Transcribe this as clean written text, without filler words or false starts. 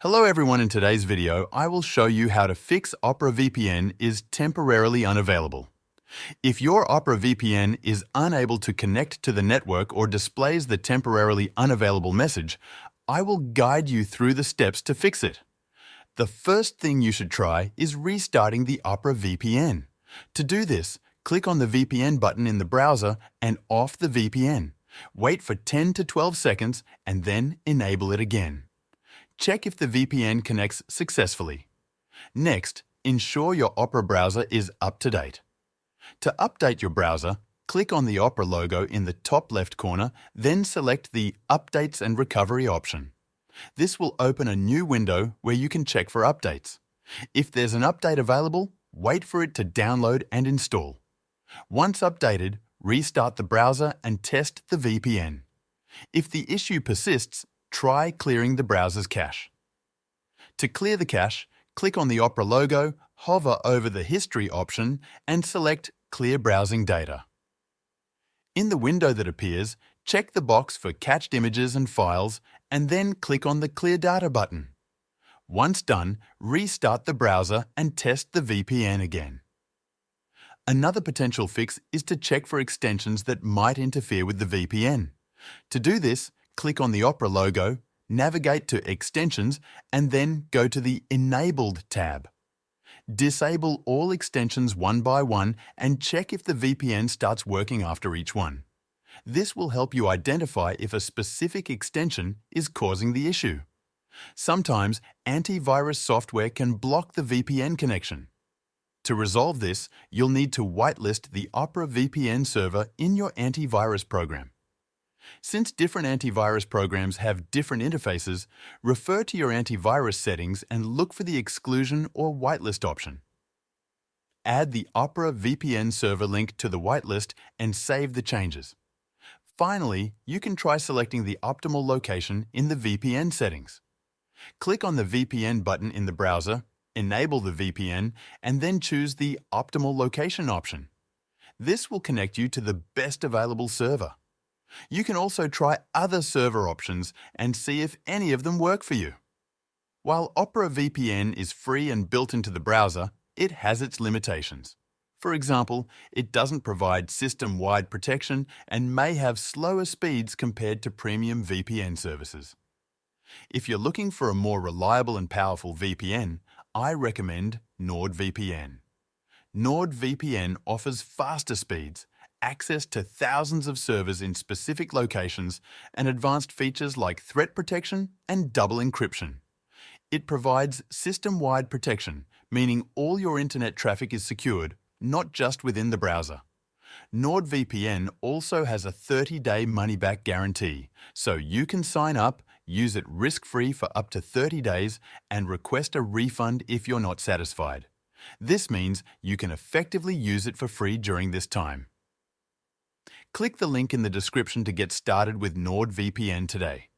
Hello everyone, in today's video, I will show you how to fix Opera VPN is temporarily unavailable. If your Opera VPN is unable to connect to the network or displays the temporarily unavailable message, I will guide you through the steps to fix it. The first thing you should try is restarting the Opera VPN. To do this, click on the VPN button in the browser and off the VPN. Wait for 10 to 12 seconds and then enable it again. Check if the VPN connects successfully. Next, ensure your Opera browser is up to date. To update your browser, click on the Opera logo in the top left corner, then select the Updates and Recovery option. This will open a new window where you can check for updates. If there's an update available, wait for it to download and install. Once updated, restart the browser and test the VPN. If the issue persists, try clearing the browser's cache. To clear the cache, click on the Opera logo, hover over the History option, and select Clear Browsing Data. In the window that appears, check the box for cached images and files, and then click on the Clear Data button. Once done, restart the browser and test the VPN again. Another potential fix is to check for extensions that might interfere with the VPN. To do this, click on the Opera logo, navigate to Extensions, and then go to the Enabled tab. Disable all extensions one by one and check if the VPN starts working after each one. This will help you identify if a specific extension is causing the issue. Sometimes, antivirus software can block the VPN connection. To resolve this, you'll need to whitelist the Opera VPN server in your antivirus program. Since different antivirus programs have different interfaces, refer to your antivirus settings and look for the exclusion or whitelist option. Add the Opera VPN server link to the whitelist and save the changes. Finally, you can try selecting the optimal location in the VPN settings. Click on the VPN button in the browser, enable the VPN, and then choose the Optimal Location option. This will connect you to the best available server. You can also try other server options and see if any of them work for you. While Opera VPN is free and built into the browser, it has its limitations. For example, it doesn't provide system-wide protection and may have slower speeds compared to premium VPN services. If you're looking for a more reliable and powerful VPN, I recommend NordVPN. NordVPN offers faster speeds, access to thousands of servers in specific locations, and advanced features like threat protection and double encryption. It provides system-wide protection, meaning all your internet traffic is secured, not just within the browser. NordVPN also has a 30-day money-back guarantee, so you can sign up, use it risk-free for up to 30 days, and request a refund if you're not satisfied. This means you can effectively use it for free during this time. Click the link in the description to get started with NordVPN today.